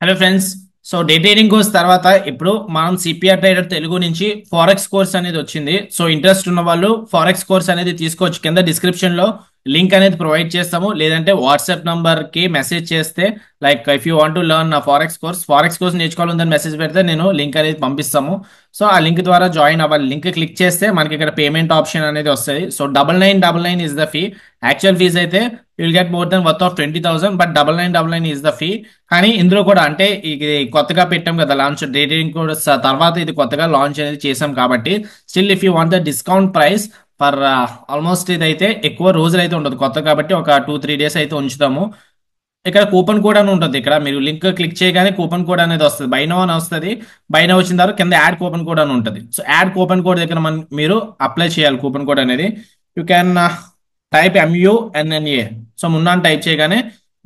Hello friends. So day trading course తర్వాత ఇప్పుడు మనం సిపిఆర్ ట్రేడర్ తెలుగు నుంచి ఫారెక్స్ కోర్స్ అనేది వచ్చింది. సో ఇంట్రెస్ట్ ఉన్న వాళ్ళు ఫారెక్స్ కోర్స్ అనేది తీసుకోవచ్చు. కింద డిస్క్రిప్షన్ లో లింక్ అనేది ప్రొవైడ్ చేస్తాము, లేదంటే వాట్సాప్ నంబర్ కి మెసేజ్ చేస్తే like if you want to learn forex course నేర్చుకోవాలని మెసేజ్ పెడితే నేను లింక్ అనేది పంపిస్తాము. సో ఆ లింక్ ద్వారా జాయిన్ అవ్వాలి. లింక్ క్లిక్ చేస్తే మనకి ఇక్కడ పేమెంట్ ఆప్షన్ అనేది వస్తుంది. So 9999 is the fee. Actual fees అయితే will get more than worth of 20,000, but 9999 is the fee. కానీ ఇందులో కూడా అంటే ఇది కొత్తగా పెట్టాం కదా లాంచ్, డేటింగ్ కూడా తర్వాత ఇది కొత్తగా లాంచ్ అనేది చేసాం కాబట్టి still if you want the discount price for almost ఇదైతే ఎక్కువ రోజులు అయితే ఉండదు, కొత్త కాబట్టి ఒక 2-3 డేస్ అయితే ఉంచుతాము. ఇక్కడ కూపన్ కోడ్ అని ఉంటుంది. ఇక్కడ మీరు లింక్ క్లిక్ చేయగానే కూపన్ కోడ్ అనేది వస్తుంది, బైనో అని వస్తుంది. బైనో వచ్చిన తర్వాత కింద యాడ్ కూపన్ కోడ్ అని ఉంటుంది. సో యాడ్ కూపన్ కోడ్ దగ్గర మీరు అప్లై చేయాలి కూపన్ కోడ్ అనేది. You can type MUNNA. So Munna అని టైప్ చేయగానే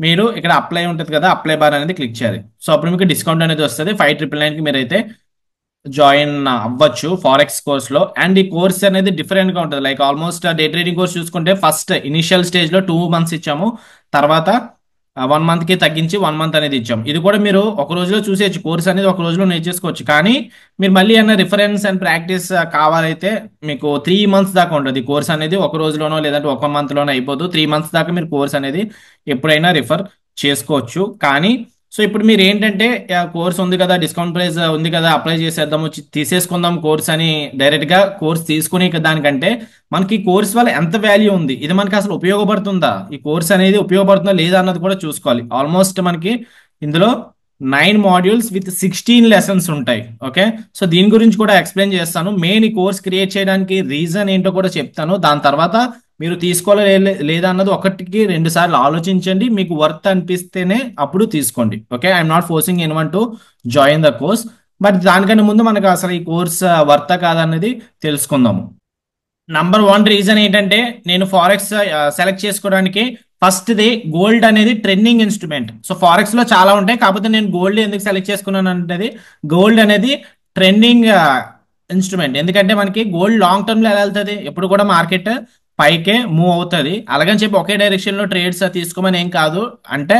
మీరు ఇక్కడ అప్లై ఉంటుంది కదా, అప్లై బార్ అనేది క్లిక్ చేయాలి. సో అప్పుడు మీకు డిస్కౌంట్ అనేది వస్తుంది. 5,999కి మీరైతే జాయిన్ అవ్వచ్చు ఫారెక్స్ కోర్స్ లో. అండ్ ఈ కోర్స్ అనేది డిఫరెంట్ గా ఉంటుంది. Like almost day trading course చూసుకుంటే ఫస్ట్ ఇనిషియల్ స్టేజ్ లో 2 months ఇచ్చాము, తర్వాత 1 month కి తగ్గించి 1 month అనేది ఇచ్చాము. ఇది కూడా మీరు ఒక రోజులో చూసేయచ్చు, కోర్స్ అనేది ఒక రోజులో నేర్చేసుకోవచ్చు. కానీ మీరు మళ్ళీ అన్న రిఫరెన్స్ అండ్ ప్రాక్టీస్ కావాలైతే మీకు 3 months దాకా ఉంటుంది. కోర్స్ అనేది ఒక రోజులోనో లేదంటే 1 month లోనో అయిపోదు. 3 months దాకా మీరు కోర్స్ అనేది ఎప్పుడైనా రిఫర్ చేసుకోవచ్చు. కానీ సో ఇప్పుడు మీరు ఏంటంటే కోర్స్ ఉంది కదా, డిస్కౌంట్ ప్రైస్ ఉంది కదా, అప్లై చేసేద్దాము, తీసేసుకుందాం కోర్స్ అని డైరెక్ట్ గా కోర్స్ తీసుకునే దానికంటే మనకి కోర్స్ వల్ల ఎంత వాల్యూ ఉంది, ఇది మనకి అసలు ఉపయోగపడుతుందా, ఈ కోర్స్ అనేది ఉపయోగపడుతుందా లేదా అన్నది కూడా చూసుకోవాలి. ఆల్మోస్ట్ మనకి ఇందులో 9 modules with 16 lessons ఉంటాయి. ఓకే, సో దీని గురించి కూడా ఎక్స్ప్లెయిన్ చేస్తాను. మెయిన్ ఈ కోర్స్ క్రియేట్ చేయడానికి రీజన్ ఏంటో కూడా చెప్తాను. దాని తర్వాత మీరు తీసుకోవాలా లేదా అన్నది 1-2 సార్లు ఆలోచించండి. మీకు వర్త్ అనిపిస్తేనే అప్పుడు తీసుకోండి. Okay, I'm not forcing anyone to join the course, but దానికంటే ముందు మనకు అసలు ఈ కోర్స్ వర్తా కాదన్నది తెలుసుకుందాము. నంబర్ 1 రీజన్ ఏంటంటే నేను ఫారెక్స్ సెలెక్ట్ చేసుకోవడానికి ఫస్ట్ ది గోల్డ్ అనేది ట్రెండింగ్ ఇన్స్ట్రుమెంట్. సో ఫారెక్స్ లో చాలా ఉంటాయి, కాకపోతే నేను గోల్డ్ ఎందుకు సెలెక్ట్ చేసుకున్నాను అంటే గోల్డ్ అనేది ట్రెండింగ్ ఇన్స్ట్రుమెంట్. ఎందుకంటే మనకి గోల్డ్ లాంగ్ టర్మ్ లో ఎలా వెళ్తుంది, ఎప్పుడు కూడా మార్కెట్ పైకే మూవ్ అవుతుంది. అలాగని చెప్పి ఒకే డైరెక్షన్ లో ట్రేడ్స్ తీసుకోమని ఏం కాదు. అంటే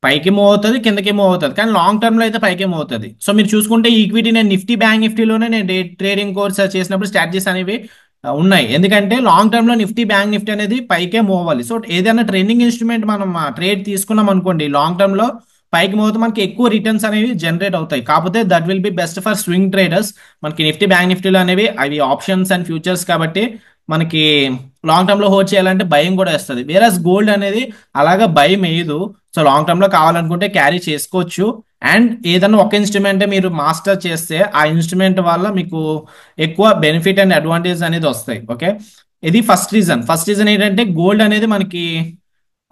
పైకి మూవ్ అవుతుంది, కిందకి మూవ్ అవుతుంది, కానీ లాంగ్ టర్మ్ లో అయితే పైకి మూవ్ అవుతుంది. సో మీరు చూసుకుంటే ఈక్విటీ నేను బ్యాంక్ నిఫ్టీలోనే నేను డే ట్రేడింగ్ కోర్స్ చేసినప్పుడు స్ట్రాటజీస్ అనేవి ఉన్నాయి. ఎందుకంటే లాంగ్ టర్మ్ లో బ్యాంక్ నిఫ్టీ అనేది పైకే మూవ్ అవ్వాలి. సో ఏదైనా ట్రెండింగ్ ఇన్స్ట్రుమెంట్ మనం ట్రేడ్ తీసుకున్నాం అనుకోండి, లాంగ్ టర్మ్ లో పైకి మూవ్ అవుతే మనకి ఎక్కువ రిటర్న్స్ అనేవి జనరేట్ అవుతాయి. కాకపోతే that will B best for swing traders. మనకి బ్యాంక్ నిఫ్టీలో అనేవి అవి ఆప్షన్స్ అండ్ ఫ్యూచర్స్ కాబట్టి మనకి లాంగ్ టర్మ్ లో హోల్డ్ చేయాలంటే భయం కూడా వేస్తుంది. వేరస్ గోల్డ్ అనేది అలాగా భయం వేయదు. సో లాంగ్ టర్మ్ లో కావాలనుకుంటే క్యారీ చేసుకోవచ్చు. అండ్ ఏదన్నా ఒక ఇన్స్ట్రుమెంట్ మీరు మాస్టర్ చేస్తే ఆ ఇన్స్ట్రుమెంట్ వల్ల మీకు ఎక్కువ బెనిఫిట్ అండ్ అడ్వాంటేజ్ అనేది వస్తాయి. ఓకే, ఇది ఫస్ట్ రీజన్ ఏంటంటే గోల్డ్ అనేది మనకి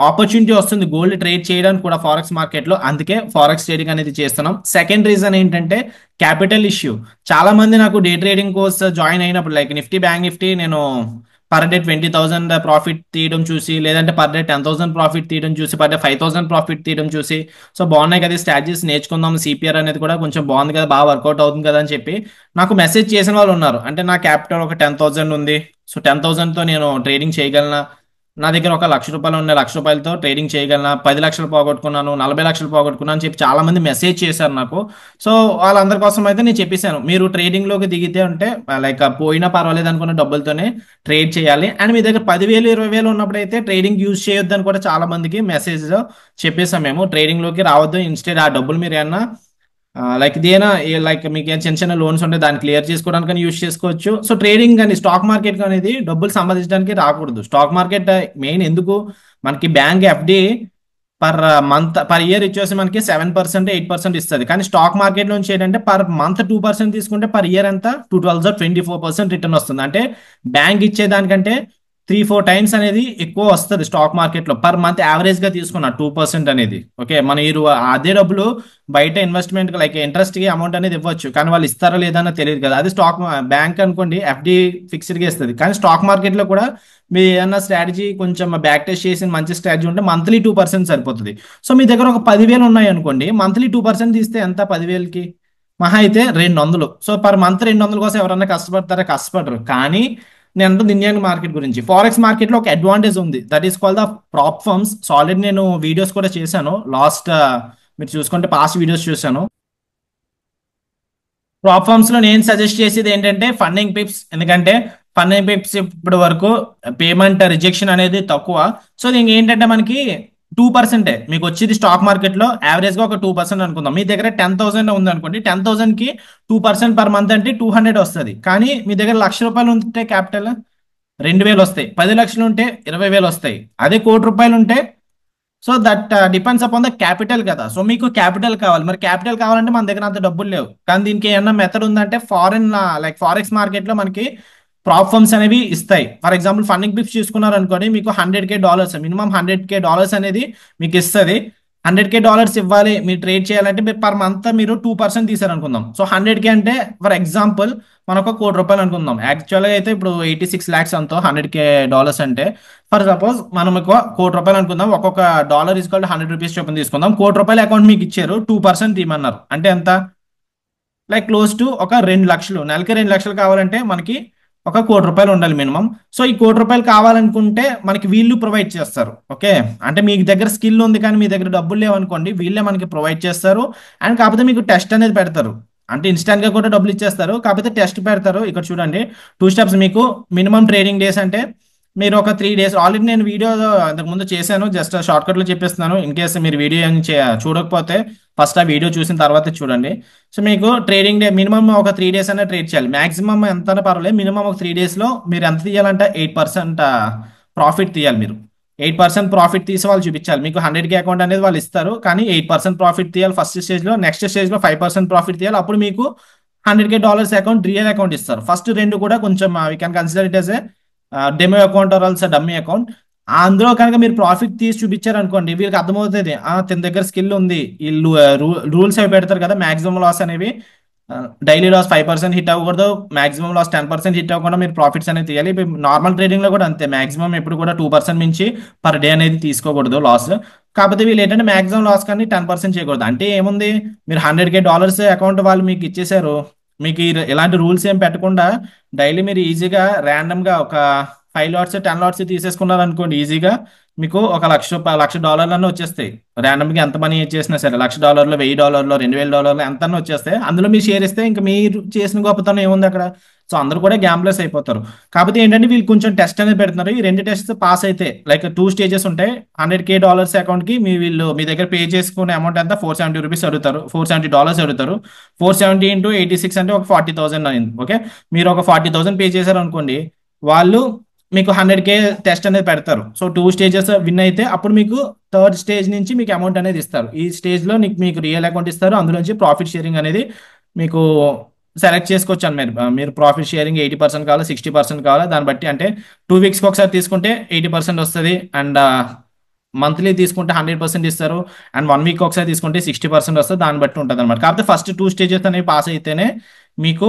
ఆపర్చునిటీ వస్తుంది గోల్డ్ ట్రేడ్ చేయడానికి కూడా ఫారెక్స్ మార్కెట్ లో, అందుకే ఫారెక్స్ ట్రేడింగ్ అనేది చేస్తున్నాం. సెకండ్ రీజన్ ఏంటంటే క్యాపిటల్ ఇష్యూ. చాలా మంది నాకు డే ట్రేడింగ్ కోర్స్ జాయిన్ అయినప్పుడు లైక్ బ్యాంక్ నిఫ్టీ నేను పర్ డే 20,000 ప్రాఫిట్ తీయడం చూసి, లేదంటే పర్ డే 10,000 ప్రాఫిట్ తీయడం చూసి, పర్ డే 5,000 ప్రాఫిట్ తీయడం చూసి, సో బాగున్నాయి కదా స్ట్రాటజీస్ నేర్చుకుందాం, సిపిఆర్ అనేది కూడా కొంచెం బాగుంది కదా, బాగా వర్కౌట్ అవుతుంది కదా అని చెప్పి నాకు మెసేజ్ చేసిన వాళ్ళు ఉన్నారు. అంటే నా క్యాపిటల్ ఒక 10,000 ఉంది, సో 10,000తో నేను ట్రేడింగ్ చేయగలనా, నా దగ్గర ఒక ₹1,00,000 ఉన్న ₹1,00,000తో ట్రేడింగ్ చేయగలనా, 10 లక్షలు పోగొట్టుకున్నాను, 40 లక్షలు పోగొట్టుకున్నాను అని చెప్పి చాలా మంది మెసేజ్ చేశారు నాకు. సో వాళ్ళందరి కోసం అయితే నేను చెప్పేశాను, మీరు ట్రేడింగ్ లోకి దిగితే అంటే లైక్ పోయినా పర్వాలేదు అనుకున్న డబ్బులతోనే ట్రేడ్ చేయాలి. అండ్ మీ దగ్గర 10,000 20,000 ఉన్నప్పుడు అయితే ట్రేడింగ్ యూజ్ చేయొద్దు అని కూడా చాలా మందికి మెసేజ్ చెప్పేసాం. మేము ట్రేడింగ్ లోకి రావద్దు, ఇన్స్టెడ్ ఆ డబ్బులు మీరు ఏమన్నా లైక్ ఇదేనా లైక్ మీకు ఏం చిన్న చిన్న లోన్స్ ఉంటే దాన్ని క్లియర్ చేసుకోవడానికి యూజ్ చేసుకోవచ్చు. సో ట్రేడింగ్ కానీ స్టాక్ మార్కెట్ అనేది డబ్బులు సంపాదించడానికి రాకూడదు. స్టాక్ మార్కెట్ మెయిన్ ఎందుకు, మనకి బ్యాంక్ FD పర్ ఇయర్ ఇచ్చేసి మనకి 7% 8% ఇస్తుంది. కానీ స్టాక్ మార్కెట్ నుంచి ఏంటంటే పర్ మంత్ 2% తీసుకుంటే పర్ ఇయర్ అంతా 212 24% రిటర్న్ వస్తుంది. అంటే బ్యాంక్ ఇచ్చేదానికంటే 3-4 టైమ్స్ అనేది ఎక్కువ వస్తుంది స్టాక్ మార్కెట్ లో పర్ మంత్ యావరేజ్ గా తీసుకున్న 2% అనేది. ఓకే, మన ఈ అదే డబ్బులు బయట ఇన్వెస్ట్మెంట్ లైక్ ఇంట్రెస్ట్ కి అమౌంట్ అనేది ఇవ్వచ్చు, కానీ వాళ్ళు ఇస్తారా లేదా అని తెలియదు కదా. అది స్టాక్ బ్యాంక్ అనుకోండి FD ఫిక్స్డ్ గా ఇస్తుంది. కానీ స్టాక్ మార్కెట్ లో కూడా మీరు ఏదన్నా స్ట్రాటజీ కొంచెం బ్యాక్ టెస్ట్ చేసిన మంచి స్ట్రాటజీ ఉంటే మంత్లీ 2% సరిపోతుంది. సో మీ దగ్గర ఒక 10,000 ఉన్నాయి అనుకోండి, మంత్లీ 2% తీస్తే ఎంత, 10,000కి మహా అయితే 200. సో పర్ మంత్ 200 కోసం ఎవరన్నా కష్టపడతారా, కష్టపడరు. కానీ నేను అంటుంది ఇండియన్ మార్కెట్ గురించి. ఫారెక్స్ మార్కెట్ లో ఒక అడ్వాంటేజ్ ఉంది, that is call the prop firms. So already నేను వీడియోస్ కూడా చేశాను లాస్ట్ మీరు చూసుకుంటే పాస్ట్ వీడియోస్ చూశాను. ప్రాప్ ఫార్మ్స్ లో నేను సజెస్ట్ చేసేది ఏంటంటే ఫండింగ్ పిప్స్, ఎందుకంటే ఫండింగ్ పిప్స్ ఇప్పటి వరకు పేమెంట్ రిజెక్షన్ అనేది తక్కువ. సో దీనికి ఏంటంటే మనకి 2% మీకు వచ్చేది స్టాక్ మార్కెట్ లో యావరేజ్ గా ఒక 2% అనుకుందాం. మీ దగ్గర 10,000 ఉంది అనుకోండి, 10,000 కి 2% పర్ మంత్ అంటే 200 వస్తుంది. కానీ మీ దగ్గర ₹1,00,000 ఉంటే క్యాపిటల్ 2,000 వస్తాయి. 10 లక్షలు ఉంటే 20,000 వస్తాయి. అదే ₹1,00,00,000 ఉంటే, so that depends upon the capital కదా. సో మీకు క్యాపిటల్ కావాలి, మరి క్యాపిటల్ కావాలంటే మన దగ్గర అంత డబ్బులు లేవు. కానీ దీనికి ఏమన్నా మెథడ్ ఉందంటే ఫారెన్ లైక్ ఫారెక్స్ మార్కెట్ లో మనకి ప్రాప్ ఫర్మ్స్ అనేవి ఇస్తాయి. ఫర్ ఎగ్జాంపుల్ ఫండింగ్ పిప్స్ చూసుకున్నారు అనుకోండి, మీకు $100K మినిమం $100K అనేది మీకు ఇస్తుంది. $100K ఇవ్వాలి మీరు ట్రేడ్ చేయాలంటే మీరు పర్ మంత్ మీరు 2% తీసారు అనుకుందాం. సో 100K అంటే ఫర్ ఎగ్జాంపుల్ మనకు ₹1,00,00,000 అనుకుందాం. యాక్చువల్గా అయితే ఇప్పుడు 86 lakhs అంతో $100K అంటే, ఫర్ సపోజ్ మనం ఒక ₹1,00,00,000 అనుకుందాం. ఒక్కొక్క $1 100 రూపీస్ చొప్పున తీసుకుందాం. ₹1,00,00,000 అకౌంట్ మీకు ఇచ్చారు, 2% తీయమన్నారు అంటే ఎంత, లైక్ క్లోజ్ టు ఒక 2 లక్షలు. నెలకి 2 లక్షలు కావాలంటే మనకి ఒక ₹1,00,00,000 ఉండాలి మినిమం. సో ఈ ₹1,00,00,000 కావాలనుకుంటే మనకి వీళ్ళు ప్రొవైడ్ చేస్తారు. ఓకే, అంటే మీ దగ్గర స్కిల్ ఉంది కానీ మీ దగ్గర డబ్బులు లేవనుకోండి, వీళ్ళే మనకి ప్రొవైడ్ చేస్తారు. అండ్ కాకపోతే మీకు టెస్ట్ అనేది పెడతారు, అంటే ఇన్స్టాంట్ గా కూడా డబ్బులు ఇచ్చేస్తారు, కాకపోతే టెస్ట్ పెడతారు. ఇక్కడ చూడండి 2 స్టెప్స్. మీకు మినిమం ట్రేడింగ్ డేస్ అంటే మీరు ఒక 3 days, ఆల్రెడీ నేను వీడియో అంతకు ముందు చేశాను, జస్ట్ షార్ట్ కట్ లో చెప్పేస్తున్నాను. ఇన్ కేసు మీరు వీడియో ఏం చూడకపోతే ఫస్ట్ ఆ వీడియో చూసిన తర్వాత చూడండి. సో మీకు ట్రేడింగ్ డే మినిమం ఒక 3 days అయినా ట్రేడ్ చేయాలి. మాక్సిమం ఎంత పర్వాలేదు, మినిమం ఒక 3 days లో మీరు ఎంత తీయాలంటే 8% ప్రాఫిట్ తీయాలి. మీరు 8% ప్రాఫిట్ తీసి వాళ్ళు చూపించాలి. మీకు 100K అకౌంట్ అనేది వాళ్ళు ఇస్తారు, కానీ 8% ప్రాఫిట్ తీయాలి ఫస్ట్ స్టేజ్ లో. నెక్స్ట్ స్టేజ్ లో 5% ప్రాఫిట్ తీయాలి. అప్పుడు మీకు $100K అకౌంట్, రియల్ అకౌంట్ ఇస్తారు. ఫస్ట్ రెండు కూడా కొంచెం we can consider it as a demo account or also dummy account. అందులో కనుక మీరు ప్రాఫిట్ తీసి చూపించారు అనుకోండి, వీళ్ళకి అర్థమవుతుంది తన దగ్గర స్కిల్ ఉంది. వీళ్ళు రూల్స్ అవి పెడతారు కదా, మాక్సిమం లాస్ అనేవి. డైలీ లాస్ 5% హిట్ అవ్వకూడదు, మాక్సిమం లాస్ 10% హిట్ అవ్వకుండా మీరు ప్రాఫిట్స్ అనేది తీయాలి. నార్మల్ ట్రేడింగ్ లో కూడా అంతే, మాక్సిమం ఎప్పుడు కూడా 2% మించి పర్ డే అనేది తీసుకోకూడదు లాస్. కాకపోతే వీళ్ళు ఏంటంటే మాక్సిమం లాస్ కానీ 10% చేయకూడదు. అంటే ఏముంది, మీరు $100K అకౌంట్ వాళ్ళు మీకు ఇచ్చేసారు, మీకు ఇలాంటి రూల్స్ ఏం పెట్టకుండా డైలీ మీరు ఈజీగా ర్యాండమ్ గా ఒక 5 లాట్స్ 10 లాట్స్ తీసేసుకున్నారు అనుకోండి, ఈజీగా మీకు ఒక $1,00,000 వచ్చేస్తాయి. ర్యాండమ్ గా ఎంత మనీ చేసినా సరే, $1,00,000 $1,000 $2,000 ఎంత వచ్చేస్తాయి. అందులో మీరు షేర్ ఇస్తే ఇంకా మీరు చేసిన గొప్పతనం ఏముంది అక్కడ. సో అందరూ కూడా గ్యాంబ్లర్స్ అయిపోతారు. కాకపోతే ఏంటంటే వీళ్ళు కొంచెం టెస్ట్ అనేది పెడుతున్నారు. ఈ 2 టెస్ట్ పాస్ అయితే లైక్ 2 స్టేజెస్ ఉంటాయి. $100K అకౌంట్ కి వీళ్ళు మీ దగ్గర పే చేసుకునే అమౌంట్ ఎంత, ₹470 అడుగుతారు, $470 అడుగుతారు. 470 ఇంటూ 86 అంటే ఒక 40,000 అయింది. ఓకే, మీరు ఒక 40,000 పే చేశారు అనుకోండి, వాళ్ళు మీకు 100K టెస్ట్ అనేది పెడతారు. సో 2 స్టేజెస్ విన్ అయితే అప్పుడు మీకు థర్డ్ స్టేజ్ నుంచి మీకు అమౌంట్ అనేది ఇస్తారు. ఈ స్టేజ్ లో మీకు రియల్ అకౌంట్ ఇస్తారు. అందులో నుంచి ప్రాఫిట్ షేరింగ్ అనేది మీకు సెలెక్ట్ చేసుకోవచ్చు అని మీరు ప్రాఫిట్ షేరింగ్ 80% కావాలా 60% కావాలా దాన్ని బట్టి. అంటే 2 వీక్స్కి ఒకసారి తీసుకుంటే 80% వస్తుంది, అండ్ మంత్లీ తీసుకుంటే 100% ఇస్తారు, అండ్ 1 వీక్ ఒకసారి తీసుకుంటే 60% వస్తుంది. దాన్ని బట్టి ఉంటుంది అనమాట. కాకపోతే ఫస్ట్ 2 స్టేజెస్ అనేవి పాస్ అయితేనే మీకు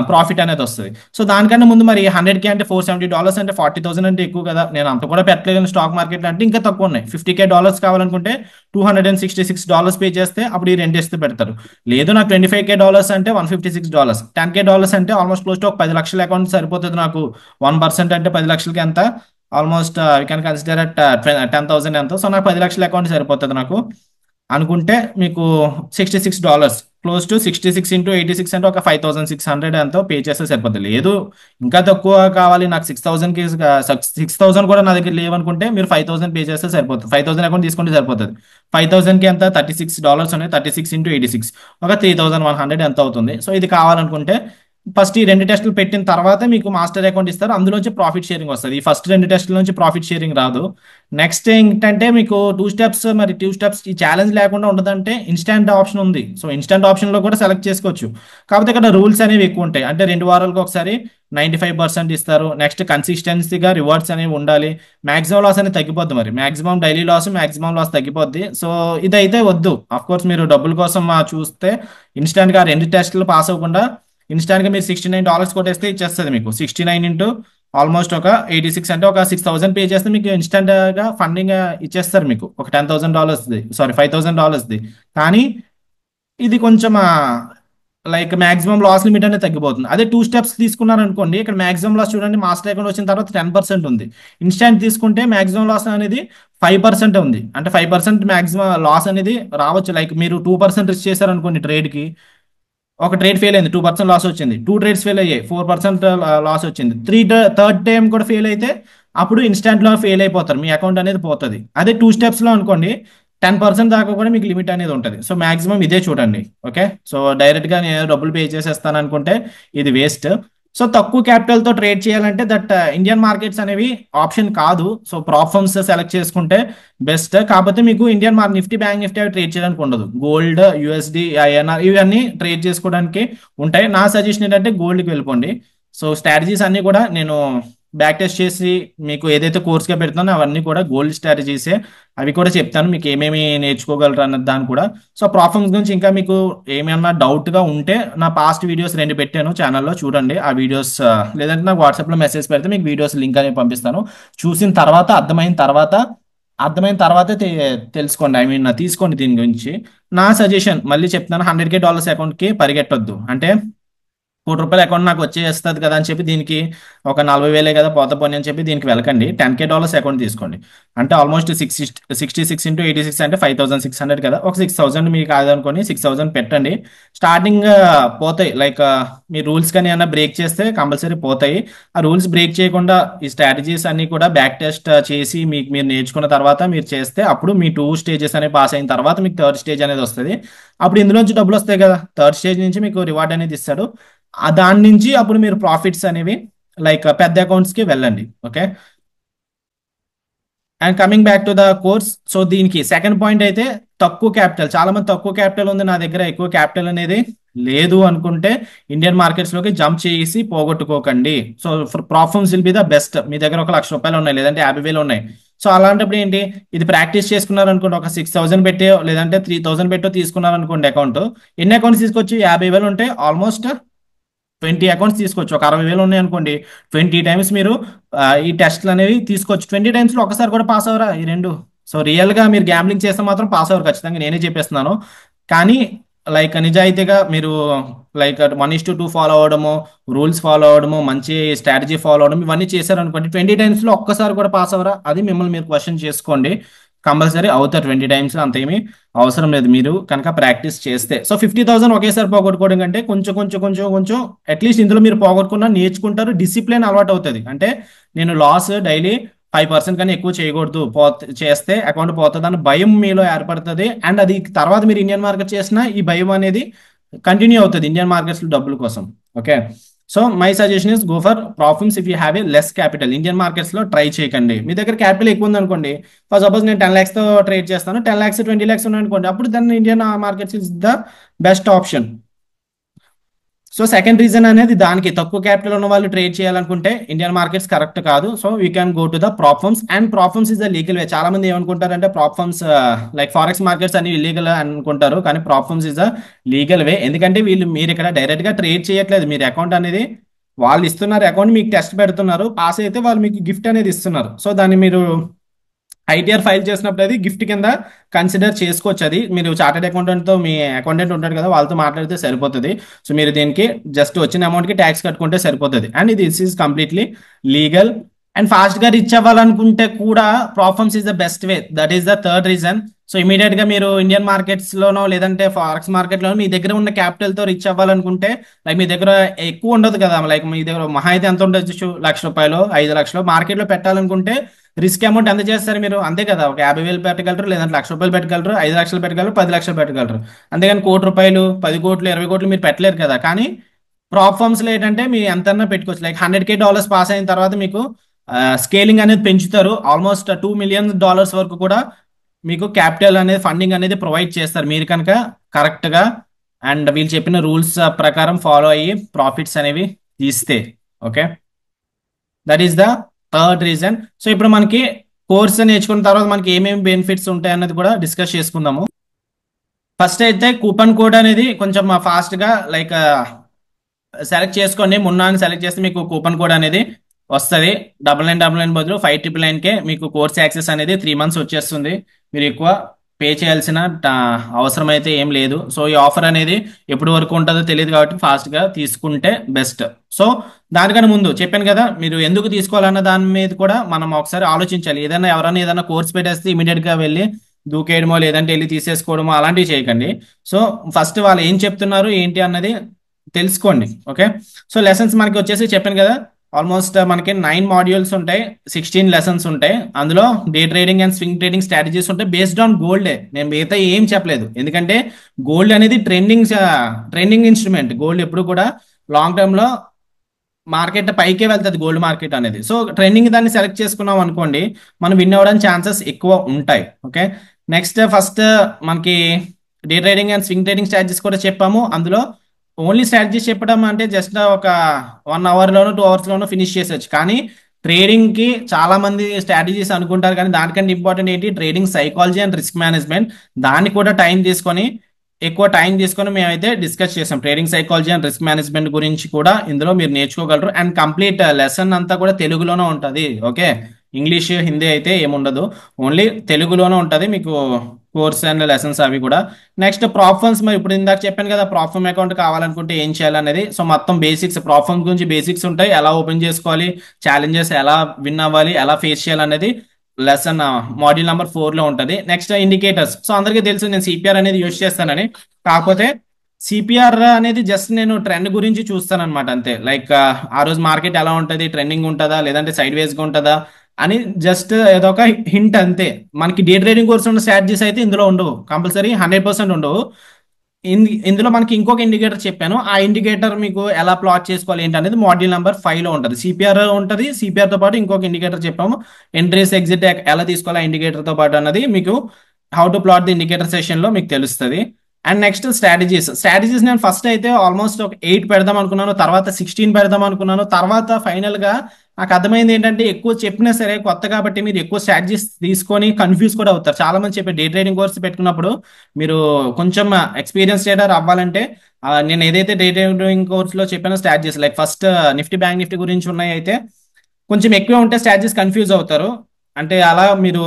ప్రాఫిట్ అనేది వస్తుంది. సో దానికన్నా ముందు మరి 100K అంటే $470 అంటే 40,000 అంటే ఎక్కువ కదా. నేను అంత కూడా పెట్టలేదు స్టాక్ మార్కెట్ అంటే, ఇంకా తక్కువ ఉన్నాయి. $50K కావాలనుకుంటే $266 పే చేస్తే అప్పుడు ఈ రెండేస్తే పెడతారు. లేదు నాకు $25K అంటే $156, $10K అంటే ఆల్మోస్ట్ క్లోజ్ టు ఒక 10 లక్షల అకౌంట్ సరిపోతుంది నాకు. 1% అంటే 10 లక్షలకి ఎంత, almost you can consider at 10,000 ఎంతో. సో నాకు 10 లక్షల అకౌంట్ సరిపోతుంది నాకు అనుకుంటే, మీకు $66 క్లోజ్ టు 66 ఇంటూ 86 అంటే ఒక 5,600 ఎంతో పే చేస్తే సరిపోతుంది. లేదు ఇంకా తక్కువ కావాలి నాకు 6,000కి, 6,000 కూడా నా దగ్గర లేవనుకుంటే మీరు 5,000 పే చేస్తే సరిపోతుంది. 5,000 అకౌంట్ తీసుకుంటే సరిపోతుంది. 5,000కి ఎంత, $36 ఉన్నాయి. 36 ఇంటూ 86 ఒక 3,100 ఎంత అవుతుంది. సో ఇది కావాలనుకుంటే ఫస్ట్ ఈ 2 టెస్టులు పెట్టిన తర్వాత మీకు మాస్టర్ అకౌంట్ ఇస్తారు, అందులోంచి ప్రాఫిట్ షేరింగ్ వస్తుంది. ఈ ఫస్ట్ 2 టెస్టుల నుంచి ప్రాఫిట్ షేరింగ్ రాదు. నెక్స్ట్ ఏంటంటే మీకు 2 స్టెప్స్, మరి 2 స్టెప్స్ ఈ ఛాలెంజ్ లేకుండా ఉండదంటే ఇన్స్టాంట్ ఆప్షన్ ఉంది. సో ఇన్స్టాంట్ ఆప్షన్ లో కూడా సెలెక్ట్ చేసుకోవచ్చు. కాకపోతే ఇక్కడ రూల్స్ అనేవి ఎక్కువ ఉంటాయి. అంటే 2 వారాలకు ఒకసారి 95% ఇస్తారు. నెక్స్ట్ కన్సిస్టెన్సీగా రివార్డ్స్ అనేవి ఉండాలి. మాక్సిమం లాస్ అనేది తగ్గిపోద్ది, మరి maximum daily loss maximum loss తగ్గిపోద్ది. సో ఇదైతే వద్దు. అఫ్ కోర్స్ మీరు డబ్బుల కోసం చూస్తే ఇన్స్టాంట్ గా 2 టెస్టులు పాస్ అవ్వకుండా ఇన్స్టాంట్ గా మీరు $69 కొట్టేస్తే ఇచ్చేస్తుంది మీకు. 69 ఇంటూ ఆల్మోస్ట్ ఒక 86 అంటే ఒక 6,000 పే చేస్తే మీకు ఇన్స్టెంట్ గా ఫండింగ్ ఇచ్చేస్తారు మీకు ఒక $10,000, సారీ $5,000. కానీ ఇది కొంచెం లైక్ మాక్సిమం లాస్ లిమిట్ అనేది తగ్గిపోతుంది. అదే 2 స్టెప్స్ తీసుకున్నారనుకోండి, ఇక్కడ మాక్సిమం లాస్ చూడండి, మాస్టర్ అకౌంట్ వచ్చిన తర్వాత 10% ఉంది. ఇన్స్టాంట్ తీసుకుంటే మాక్సిమం లాస్ అనేది 5% ఉంది. అంటే 5% మాక్సిమం లాస్ అనేది రావచ్చు. లైక్ మీరు 2% రిస్క్ చేశారనుకోండి ట్రేడ్కి, ఒక ట్రేడ్ ఫెయిల్ అయింది, 2% లాస్ వచ్చింది. 2 ట్రేడ్స్ ఫెయిల్ అయ్యాయి, 4% లాస్ వచ్చింది. థర్డ్ టైం కూడా ఫెయిల్ అయితే అప్పుడు ఇన్స్టాంట్ లో ఫెయిల్ అయిపోతారు, మీ అకౌంట్ అనేది పోతుంది. అదే 2 స్టెప్స్ లో అనుకోండి 10% దాకా కూడా మీకు లిమిట్ అనేది ఉంటుంది. సో మాక్సిమం ఇదే చూడండి. ఓకే, సో డైరెక్ట్ గా నేను డబ్బులు పే చేసేస్తాను అనుకుంటే ఇది వేస్ట్. సో తక్కువ క్యాపిటల్ తో ట్రేడ్ చేయాలంటే దట్ ఇండియన్ మార్కెట్స్ అనేవి ఆప్షన్ కాదు. సో ప్రాప్ ఫర్మ్స్ సెలెక్ట్ చేసుకుంటే బెస్ట్. కాకపోతే మీకు ఇండియన్ నిఫ్టీ, బ్యాంక్ నిఫ్టీ అవి ట్రేడ్ చేయడానికి ఉండదు. గోల్డ్, యూఎస్డి, ఐఎన్ఆర్ ఇవన్నీ ట్రేడ్ చేసుకోవడానికి ఉంటాయి. నా సజెషన్ ఏంటంటే గోల్డ్కి వెళ్ళిపోండి. సో స్ట్రాటజీస్ అన్ని కూడా నేను బ్యాక్ టెస్ట్ చేసి మీకు ఏదైతే కోర్స్గా పెడుతున్నానో అవన్నీ కూడా గోల్డ్ స్ట్రాటజీసే. అవి కూడా చెప్తాను మీకు ఏమేమి నేర్చుకోగలరు అన్న దాన్ని కూడా. సో ప్రాఫిట్స్ గురించి ఇంకా మీకు ఏమైనా డౌట్గా ఉంటే నా పాస్ట్ వీడియోస్ 2 పెట్టాను ఛానల్లో, చూడండి ఆ వీడియోస్. లేదంటే నాకు వాట్సాప్లో మెసేజ్ పెడితే మీకు వీడియోస్ లింక్ అనేది పంపిస్తాను. చూసిన తర్వాత అర్థమైన తర్వాత తెలుసుకోండి, ఐ మీన్ తీసుకోండి దీని గురించి. నా సజెషన్ మళ్ళీ చెప్తున్నాను, $100K అకౌంట్కి పరిగెట్టొద్దు. అంటే ₹1,00,000 అకౌంట్ నాకు వచ్చేస్తుంది కదా అని చెప్పి దీనికి ఒక 40,000 కదా పోత పోనీ అని చెప్పి దీనికి వెళ్ళకండి. $10K అకౌంట్ తీసుకోండి. అంటే ఆల్మోస్ట్ 66 ఇంటూ 86 అంటే 5,600 కదా. ఒక 6,000 మీకు కాదనుకోని 6,000 పెట్టండి. స్టార్టింగ్ పోతాయి, లైక్ మీ రూల్స్ కానీ ఏమైనా బ్రేక్ చేస్తే కంపల్సరీ పోతాయి. ఆ రూల్స్ బ్రేక్ చేయకుండా ఈ స్ట్రాటజీస్ అన్ని కూడా బ్యాక్ టెస్ట్ చేసి మీకు మీరు నేర్చుకున్న తర్వాత మీరు చేస్తే అప్పుడు మీ 2 స్టేజెస్ అనేవి పాస్ అయిన తర్వాత మీకు థర్డ్ స్టేజ్ అనేది వస్తుంది. అప్పుడు ఇందులోంచి డబ్బులు వస్తాయి కదా, థర్డ్ స్టేజ్ నుంచి మీకు రివార్డ్ అనేది ఇస్తాడు. దాని నుంచి అప్పుడు మీరు ప్రాఫిట్స్ అనేవి లైక్ పెద్ద అకౌంట్స్ కి వెళ్ళండి. Okay, and coming back to the course. So దీనికి సెకండ్ పాయింట్ అయితే తక్కువ క్యాపిటల్. చాలా మంది తక్కువ క్యాపిటల్ ఉంది, నా దగ్గర ఎక్కువ క్యాపిటల్ అనేది లేదు అనుకుంటే ఇండియన్ మార్కెట్స్ లోకి జంప్ చేసి పోగొట్టుకోకండి. So profits will be the best. మీ దగ్గర ఒక ₹1,00,000 ఉన్నాయి, లేదంటే 50,000 ఉన్నాయి. సో అలాంటప్పుడు ఏంటి, ఇది ప్రాక్టీస్ చేసుకున్నారు అనుకోండి, ఒక 6,000 పెట్టే లేదంటే 3,000 పెట్టో తీసుకున్నారు అనుకోండి అకౌంట్. ఎన్ని అకౌంట్స్ తీసుకొచ్చి 50,000 ఉంటే ఆల్మోస్ట్ 20 అకౌంట్స్ తీసుకోవచ్చు. ఒక 60,000 ఉన్నాయి అనుకోండి, 20 టైమ్స్ మీరు ఈ టెస్ట్లు అనేవి తీసుకోవచ్చు. 20 టైమ్స్ లో ఒకసారి కూడా పాస్ అవరా ఈ రెండు? సో రియల్ గా మీరు గ్యాంబ్లింగ్ చేస్తే మాత్రం పాస్ అవ్వరు ఖచ్చితంగా, నేనే చెప్పేస్తున్నాను. కానీ లైక్ నిజాయితీగా మీరు లైక్ 1:2 ఫాలో అవడము, రూల్స్ ఫాలో అవడము, మంచి స్ట్రాటజీ ఫాలో అవడం ఇవన్నీ చేశారనుకోండి, 20 టైమ్స్ లో ఒక్కసారి కూడా పాస్ అవరా? అది మిమ్మల్ని మీరు క్వశ్చన్ చేసుకోండి. కంపల్సరీ అవుతారు 20 టైమ్స్ లో, అంత ఏమీ అవసరం లేదు మీరు కనుక ప్రాక్టీస్ చేస్తే. సో 50,000 ఒకేసారి పోగొట్టుకోవడం కంటే కొంచెం కొంచెం కొంచెం కొంచెం అట్లీస్ట్ ఇందులో మీరు పోగొట్టుకున్నా నేర్చుకుంటారు, డిసిప్లిన్ అలవాటు అవుతుంది. అంటే నేను లాస్ డైలీ 5% కన్నా ఎక్కువ చేయకూడదు, చేస్తే అకౌంట్ పోతుంది అన్న భయం మీలో ఏర్పడుతుంది. అండ్ అది తర్వాత మీరు ఇండియన్ మార్కెట్ చేసినా ఈ భయం అనేది కంటిన్యూ అవుతుంది ఇండియన్ మార్కెట్స్ లో డబ్బుల కోసం. Okay, so my suggestion is go for profits if you have a less capital. Indian markets లో ట్రై చేయకండి. మీ దగ్గర క్యాపిటల్ ఎక్కువ ఉంది అనుకోండి, ఫర్ సపోజ్ నేను 10 lakhs తో ట్రేడ్ చేస్తాను, 10 lakhs 20 lakhs ఉన్నాయి అనుకోండి, అప్పుడు దాన్ని Indian markets is the best option. So second reason అనేది దానికి తక్కువ క్యాపిటల్ ఉన్న వాళ్ళు ట్రేడ్ చేయాలనుకుంటే ఇండియన్ మార్కెట్స్ కరెక్ట్ కాదు. So we can go to the prop firms. And prop firms is the legal way. చాలా మంది ఏమనుకుంటారంటే prop firms like forex markets అన్ని ఇల్లీగల్ అనుకుంటారు, కానీ prop firms is the legal way. ఎందుకంటే మీరు ఇక్కడ డైరెక్ట్ గా ట్రేడ్ చేయట్లేదు, మీరు అకౌంట్ అనేది వాళ్ళు ఇస్తున్నారు, అకౌంట్ మీకు టెస్ట్ పెడుతున్నారు, పాస్ అయితే వాళ్ళు మీకు గిఫ్ట్ అనేది ఇస్తున్నారు. సో దాన్ని మీరు ఐటీఆర్ ఫైల్ చేసినప్పుడు అది గిఫ్ట్ కింద కన్సిడర్ చేసుకోవచ్చు. అది మీరు చార్టెడ్ అకౌంటెంట్తో, మీ అకౌంటెంట్ ఉంటాడు కదా వాళ్ళతో మాట్లాడితే సరిపోతుంది. సో మీరు దీనికి జస్ట్ వచ్చిన అమౌంట్కి ట్యాక్స్ కట్టుకుంటే సరిపోతుంది. అండ్ ఇది this is completely legal. And fast గా రీచ్ అవ్వాలనుకుంటే కూడా profits is the best way. That is the third reason. So immediate గా మీరు ఇండియన్ మార్కెట్స్ లోనో లేదంటే ఫారెక్స్ మార్కెట్ లోనో మీ దగ్గర ఉన్న క్యాపిటల్ తో రీచ్ అవ్వాలనుకుంటే, లైక్ మీ దగ్గర ఎక్కువ ఉండదు కదా, లైక్ మీ దగ్గర మహా అయితే ఎంత ఉండొచ్చు, ₹1,00,000 5 లక్షలు మార్కెట్ లో పెట్టాలనుకుంటే రిస్క్ అమౌంట్ ఎంత చేస్తారు మీరు? అంతే కదా, ఒక 50,000 పెట్టగలరు, లేదంటే ₹1,00,000 పెట్టగలరు, 5 లక్షలు పెట్టగలరు, 10 లక్షలు పెట్టగలరు. అంతేగాని ₹1,00,000 10 కోట్లు 20 కోట్లు మీరు పెట్టలేరు కదా. కానీ ప్రాప్ ఫర్మ్స్ లో ఏంటంటే మీ ఎంతన్నా పెట్టుకోవచ్చు. లైక్ $100K పాస్ అయిన తర్వాత మీకు స్కేలింగ్ అనేది పెంచుతారు. ఆల్మోస్ట్ $2 million వరకు కూడా మీకు క్యాపిటల్ అనేది, ఫండింగ్ అనేది ప్రొవైడ్ చేస్తారు మీరు కనుక కరెక్ట్ గా అండ్ వీళ్ళు చెప్పిన రూల్స్ ప్రకారం ఫాలో అయ్యి ప్రాఫిట్స్ అనేవి తీస్తే. Okay, that is the third reason. So ఇప్పుడు మనకి కోర్స్ నేర్చుకున్న తర్వాత మనకి ఏమేమి బెనిఫిట్స్ ఉంటాయి అన్నది కూడా డిస్కస్ చేసుకుందాము. ఫస్ట్ అయితే కూపన్ కోడ్ అనేది కొంచెం ఫాస్ట్ గా లైక్ సెలెక్ట్ చేసుకోండి. మున్నాని సెలెక్ట్ చేస్తే మీకు కూపన్ కోడ్ అనేది వస్తుంది. 9999 బదులు 5999కే మీకు కోర్స్ యాక్సెస్ అనేది 3 months వచ్చేస్తుంది. మీరు ఎక్కువ చేయాల్సిన అవసరం అయితే ఏం లేదు. సో ఈ ఆఫర్ అనేది ఎప్పటి వరకు ఉంటుందో తెలియదు కాబట్టి ఫాస్ట్గా తీసుకుంటే బెస్ట్. సో దానికన్నా ముందు చెప్పాను కదా, మీరు ఎందుకు తీసుకోవాలన్న దాని మీద కూడా మనం ఒకసారి ఆలోచించాలి. ఎవరైనా ఏదైనా కోర్స్ పెట్టేస్తే ఇమీడియట్గా వెళ్ళి దూకేయడమో లేదంటే వెళ్ళి తీసేసుకోవడమో అలాంటివి చేయకండి. సో ఫస్ట్ వాళ్ళు ఏం చెప్తున్నారు ఏంటి అన్నది తెలుసుకోండి. ఓకే, సో లెసన్స్ మనకి వచ్చేసి చెప్పాను కదా, ఆల్మోస్ట్ మనకి 9 మాడ్యూల్స్ ఉంటాయి, 16 లెసన్స్ ఉంటాయి. అందులో day trading and swing trading strategies ఉంటాయి బేస్డ్ ఆన్ గోల్డే. నేను మిగతా ఏం చెప్పలేదు, ఎందుకంటే గోల్డ్ అనేది ట్రెండింగ్ ఇన్స్ట్రుమెంట్. గోల్డ్ ఎప్పుడు కూడా లాంగ్ టర్మ్ లో మార్కెట్ పైకే వెళ్తుంది, గోల్డ్ మార్కెట్ అనేది. సో ట్రెండింగ్ దాన్ని సెలెక్ట్ చేసుకున్నాం అనుకోండి, మనం విన్ అవ్వడానికి ఛాన్సెస్ ఎక్కువ ఉంటాయి. ఓకే, నెక్స్ట్ ఫస్ట్ మనకి day trading and swing trading strategies కూడా చెప్పాము. అందులో ఓన్లీ స్ట్రాటజీస్ చెప్పడం అంటే జస్ట్ ఒక 1 అవర్లోనో 2 అవర్స్లోనో ఫినిష్ చేసేవచ్చు. కానీ ట్రేడింగ్ కి చాలా మంది స్ట్రాటజీస్ అనుకుంటారు, కానీ దానికంటే ఇంపార్టెంట్ ఏంటి, trading psychology and risk management. దాన్ని కూడా ఎక్కువ టైం తీసుకొని మేమైతే డిస్కస్ చేసాం. Trading psychology and risk management గురించి కూడా ఇందులో మీరు నేర్చుకోగలరు. అండ్ కంప్లీట్ లెసన్ అంతా కూడా తెలుగులోనే ఉంటుంది. ఓకే, ఇంగ్లీష్ హిందీ అయితే ఏముండదు, ఓన్లీ తెలుగులోనే ఉంటుంది మీకు కోర్స్ అండ్ లెసన్స్ అవి కూడా. నెక్స్ట్ ప్రాప్ ఫర్మ్స్, మరి ఇప్పుడు ఇందాక చెప్పాను కదా, ప్రాప్ ఫర్మ్ అకౌంట్ కావాలనుకుంటే ఏం చేయాలనేది. సో మొత్తం బేసిక్స్, ప్రాప్ ఫర్మ్ గురించి బేసిక్స్ ఉంటాయి, ఎలా ఓపెన్ చేసుకోవాలి, ఛాలెంజెస్ ఎలా విన్ అవ్వాలి, ఎలా ఫేస్ చేయాలనేది లెసన్ మాడ్యూల్ నెంబర్ 4 లో ఉంటుంది. Next indicators. సో అందరికీ తెలుసు నేను సిపిఆర్ అనేది యూజ్ చేస్తానని, కాకపోతే సిపిఆర్ అనేది జస్ట్ నేను ట్రెండ్ గురించి చూస్తాను అనమాట, అంతే. లైక్ ఆ రోజు మార్కెట్ ఎలా ఉంటుంది, ట్రెండింగ్ ఉంటుందా లేదంటే సైడ్ వేస్ గా ఉంటుందా అని జస్ట్ ఏదో ఒక హింట్ అంతే. మనకి డే ట్రేడింగ్ కోర్స్ ఉన్న స్ట్రాటజీస్ అయితే ఇందులో ఉండవు, కంపల్సరీ 100% ఉండవు. ఇందులో మనకి ఇంకొక ఇండికేటర్ చెప్పాను, ఆ ఇండికేటర్ మీకు ఎలా ప్లాట్ చేసుకోవాలి ఏంటి అనేది మాడ్యూల్ నెంబర్ 5 లో ఉంటుంది. సిపిఆర్ ఉంటుంది, సిపిఆర్ తో పాటు ఇంకొక ఇండికేటర్ చెప్పాము, ఎంట్రీస్ ఎగ్జిట్ ఎలా తీసుకోవాలి ఆ ఇండికేటర్ తో పాటు అన్నది మీకు how to plot the indicator session లో మీకు తెలుస్తుంది. అండ్ నెక్స్ట్ స్ట్రాటజీస్ నేను ఫస్ట్ అయితే ఆల్మోస్ట్ ఒక 8 పెడదాం అనుకున్నాను, తర్వాత 16 పెడదాం అనుకున్నాను. తర్వాత ఫైనల్ గా నాకు అర్థమైంది ఏంటంటే, ఎక్కువ చెప్పినా సరే కొత్త కాబట్టి మీరు ఎక్కువ స్ట్రాటజీస్ తీసుకొని కన్ఫ్యూజ్ కూడా అవుతారు. చాలా మంది చెప్పే డే ట్రేడింగ్ కోర్స్ పెట్టుకున్నప్పుడు మీరు కొంచెం ఎక్స్పీరియన్స్ ట్రేడర్ అవ్వాలంటే నేను ఏదైతే డే ట్రేడింగ్ కోర్స్ లో చెప్పానో strategies, like first Nifty bank Nifty గురించి ఉన్నాయి అయితే కొంచెం ఎక్కువ ఉంటే స్ట్రాటజీస్ కన్ఫ్యూజ్ అవుతారు. అంటే అలా మీరు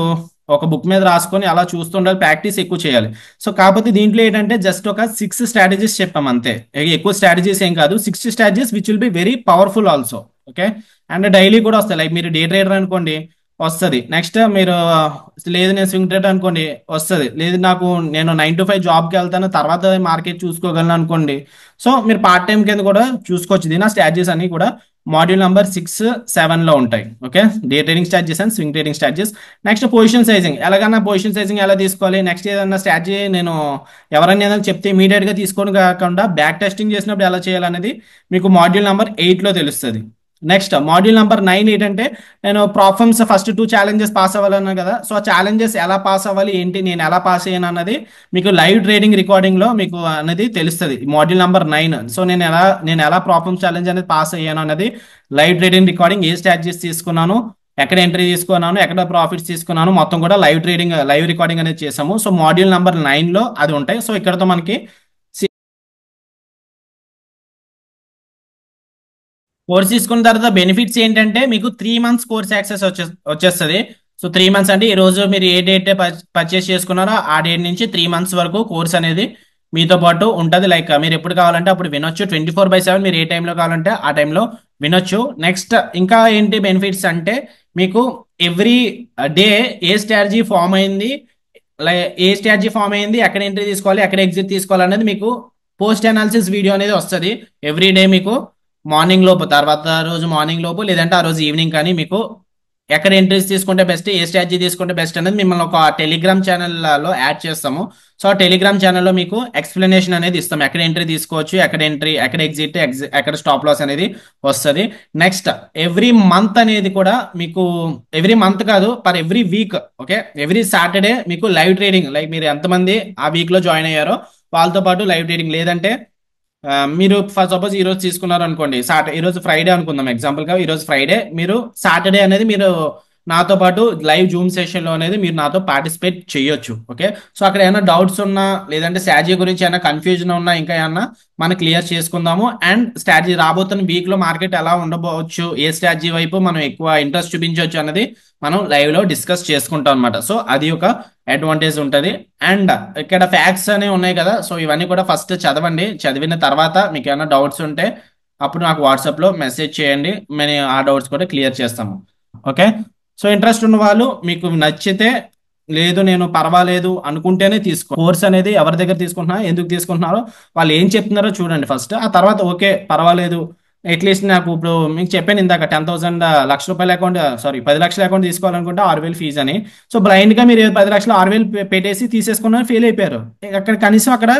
ఒక బుక్ మీద రాసుకొని అలా చూస్తుండాలి, ప్రాక్టీస్ ఎక్కువ చేయాలి. సో కాకపోతే దీంట్లో ఏంటంటే జస్ట్ ఒక 6 స్ట్రాటజీస్ చెప్పాం అంతే, ఎక్కువ స్ట్రాటజీస్ ఏం కాదు. 6 strategies which will be very powerful also. Okay, and daily కూడా వస్తాయి. లైక్ మీరు డే ట్రేడర్ అనుకోండి వస్తుంది, నెక్స్ట్ మీరు లేదు నేను స్వింగ్ ట్రేడర్ అనుకోండి వస్తుంది, లేదు నేను 9 to 5 జాబ్కి వెళ్తాను తర్వాత మార్కెట్ చూసుకోగలను అనుకోండి, సో మీరు పార్ట్ టైం కింద కూడా చూసుకోవచ్చు. దీని స్ట్రాటజీస్ అన్ని కూడా మాడ్యూల్ నెంబర్ 6, 7 లో ఉంటాయి. Okay, day trading strategies and swing trading strategies. Next position sizing, ఎలాగన్నా పొజిషన్ సైజింగ్ ఎలా తీసుకోవాలి, నెక్స్ట్ ఏదన్నా స్ట్రాటజీ నేను ఎవరైనా ఏదైనా చెప్తే ఇమీడియట్ గా తీసుకొని కాకుండా బ్యాక్ టెస్టింగ్ చేసినప్పుడు ఎలా చేయాలనేది మీకు మాడ్యూల్ నెంబర్ 8 లో తెలుస్తుంది. నెక్స్ట్ మాడ్యూల్ నెంబర్ 9 ఏంటంటే, నేను ప్రాబ్లమ్స్ ఫస్ట్ 2 ఛాలెంజెస్ పాస్ అవ్వాలన్నా కదా, సో ఆ ఛాలెంజెస్ ఎలా పాస్ అవ్వాలి ఏంటి, నేను ఎలా పాస్ అయ్యాను అన్నది మీకు లైవ్ ట్రేడింగ్ రికార్డింగ్ లో మీకు అనేది తెలుస్తుంది మాడ్యూల్ నెంబర్ 9. సో నేను ఎలా ప్రాబ్లమ్స్ ఛాలెంజ్ అనేది పాస్ అయ్యాను అన్నది లైవ్ ట్రేడింగ్ రికార్డింగ్, ఏ స్ట్రాటజీస్ తీసుకున్నాను, ఎక్కడ ఎంట్రీ తీసుకున్నాను, ఎక్కడ ప్రాఫిట్స్ తీసుకున్నాను, మొత్తం కూడా లైవ్ రికార్డింగ్ అనేది చేసాము. సో మాడ్యూల్ నెంబర్ 9 లో అది ఉంటాయి. సో ఇక్కడతో మనకి కోర్స్ తీసుకున్న తర్వాత బెనిఫిట్స్ ఏంటంటే, మీకు 3 months కోర్స్ యాక్సెస్ వచ్చేస్తుంది. సో 3 months అంటే ఈ రోజు మీరు ఏ డేట్ పర్చేస్ చేసుకున్నారో ఆ డేట్ నుంచి 3 months వరకు కోర్స్ అనేది మీతో పాటు ఉంటుంది. లైక్ మీరు ఎప్పుడు కావాలంటే అప్పుడు వినొచ్చు, 24/7 మీరు ఏ టైంలో కావాలంటే ఆ టైంలో వినొచ్చు. నెక్స్ట్ ఇంకా ఏంటి బెనిఫిట్స్ అంటే, మీకు ఎవ్రీ డే ఏ స్ట్రాటజీ ఫామ్ అయింది, ఎక్కడ ఎంట్రీ తీసుకోవాలి, ఎక్కడ ఎగ్జిట్ తీసుకోవాలి అనేది మీకు పోస్ట్ అనాలిసిస్ వీడియో అనేది వస్తుంది ఎవ్రీ డే మీకు మార్నింగ్ లోపు, తర్వాత రోజు మార్నింగ్ లోపు లేదంటే ఆ రోజు ఈవినింగ్ కానీ మీకు ఎక్కడ ఎంట్రీస్ తీసుకుంటే బెస్ట్, ఏ స్ట్రాటజీ తీసుకుంటే బెస్ట్ అనేది మిమ్మల్ని ఒక టెలిగ్రామ్ ఛానల్లో యాడ్ చేస్తాము. సో ఆ టెలిగ్రామ్ ఛానల్లో మీకు ఎక్స్ప్లెనేషన్ అనేది ఇస్తాం, ఎక్కడ ఎంట్రీ తీసుకోవచ్చు, ఎక్కడ ఎగ్జిట్, ఎక్కడ స్టాప్ లాస్ అనేది వస్తుంది. నెక్స్ట్ ఎవ్రీ మంత్ అనేది కూడా మీకు, ఎవ్రీ మంత్ కాదు, per every week. Okay, every Saturday మీకు లైవ్ ట్రేడింగ్, లైక్ మీరు ఎంతమంది ఆ వీక్ లో జాయిన్ అయ్యారో వాళ్ళతో పాటు లైవ్ ట్రేడింగ్. లేదంటే మీరు ఫర్ సపోజ్ ఈ రోజు తీసుకున్నారు అనుకోండి, ఈ రోజు ఫ్రైడే అనుకుందాం ఎగ్జాంపుల్ గా, ఈ రోజు ఫ్రైడే, మీరు సాటర్డే అనేది మీరు నాతో పాటు లైవ్ జూమ్ సెషన్లో అనేది మీరు నాతో పార్టిసిపేట్ చేయొచ్చు. ఓకే, సో అక్కడ ఏమైనా డౌట్స్ ఉన్నా లేదంటే స్ట్రాటజీ గురించి ఏమైనా కన్ఫ్యూజన్ ఉన్నా ఇంకా ఏమన్నా మనం క్లియర్ చేసుకుందాము. అండ్ స్ట్రాటజీ రాబోతున్న వీక్లో మార్కెట్ ఎలా ఉండబోవచ్చు, ఏ స్ట్రాటజీ వైపు మనం ఎక్కువ ఇంట్రెస్ట్ చూపించవచ్చు అన్నది మనం లైవ్లో డిస్కస్ చేసుకుంటాం అనమాట. సో అది ఒక అడ్వాంటేజ్ ఉంటుంది. అండ్ ఇక్కడ ఫ్యాక్ట్స్ అనేవి ఉన్నాయి కదా, సో ఇవన్నీ కూడా ఫస్ట్ చదవండి. చదివిన తర్వాత మీకు ఏమైనా డౌట్స్ ఉంటే అప్పుడు నాకు వాట్సాప్లో మెసేజ్ చేయండి, మేము ఆ డౌట్స్ కూడా క్లియర్ చేస్తాము. ఓకే, సో ఇంట్రెస్ట్ ఉన్న వాళ్ళు మీకు నచ్చితే, లేదు నేను పర్వాలేదు అనుకుంటేనే తీసుకో. కోర్స్ అనేది ఎవరి దగ్గర తీసుకుంటున్నారో, ఎందుకు తీసుకుంటున్నారో, వాళ్ళు ఏం చెప్తున్నారో చూడండి ఫస్ట్. ఆ తర్వాత ఓకే పర్వాలేదు, అట్లీస్ట్ నాకు ఇప్పుడు మీకు చెప్పాను ఇందాక 10,000 1,00,000 అకౌంట్, సారీ 10 లక్షల అకౌంట్ తీసుకోవాలనుకుంటే 6,000 ఫీజు అని. సో బ్లైండ్గా మీరు 10 లక్షలు 6,000 పెట్టేసి తీసేసుకున్నారు, ఫెయిల్ అయిపోయారు. అక్కడ కనీసం అక్కడ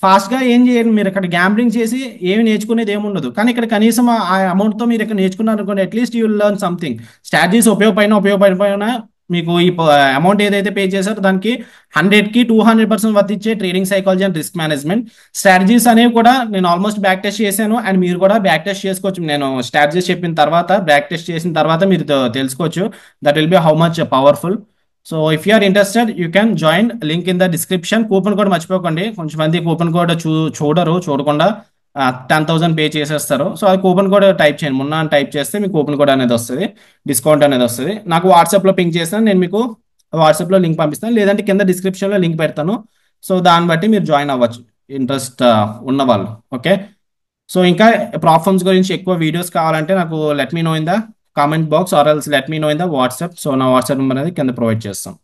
ఫాస్ట్గా ఏం చేయండి, మీరు అక్కడ గ్యాంబ్లింగ్ చేసి ఏమి నేర్చుకునేది ఏమి ఉండదు. కానీ ఇక్కడ కనీసం ఆ అమౌంట్తో మీరు ఇక్కడ నేర్చుకున్నారు అనుకోండి, at least you will learn something. Strategies ఉపయోగపడిపోయినా మీకు ఈ అమౌంట్ ఏదైతే పే చేశారో దానికి 100కి 200% వర్త్ ఇచ్చే trading psychology and risk management strategies అనేవి కూడా నేను ఆల్మోస్ట్ బ్యాక్ టెస్ట్ చేశాను. అండ్ మీరు కూడా బ్యాక్ టెస్ట్ చేసుకోవచ్చు. నేను స్ట్రాటజీస్ చెప్పిన తర్వాత బ్యాక్ టెస్ట్ చేసిన తర్వాత మీరు తెలుసుకోవచ్చు that will be how much powerful. So if you are interested you can join, link in the description. Coupon code మర్చిపోకండి, కొంచెం మంది కూపన్ కోడ్ చూడకుండా 10,000 పే చేసేస్తారు. సో అది కూపన్ కోడ్ టైప్ చేయండి, మొన్న టైప్ చేస్తే మీకు కూపన్ కోడ్ అనేది వస్తుంది, డిస్కౌంట్ అనేది వస్తుంది. నాకు వాట్సాప్లో పింక్ చేస్తాను, నేను మీకు వాట్సాప్లో లింక్ పంపిస్తాను, లేదంటే కింద డిస్క్రిప్షన్లో లింక్ పెడతాను. సో దాన్ని బట్టి మీరు జాయిన్ అవ్వచ్చు ఇంట్రెస్ట్ ఉన్న వాళ్ళు. ఓకే, సో ఇంకా ప్రాబ్లమ్స్ గురించి ఎక్కువ వీడియోస్ కావాలంటే నాకు let me know in the comment box or else let me know in the WhatsApp. So నా వాట్సాప్ నెంబర్ అనేది కింద ప్రొవైడ్ చేస్తాం.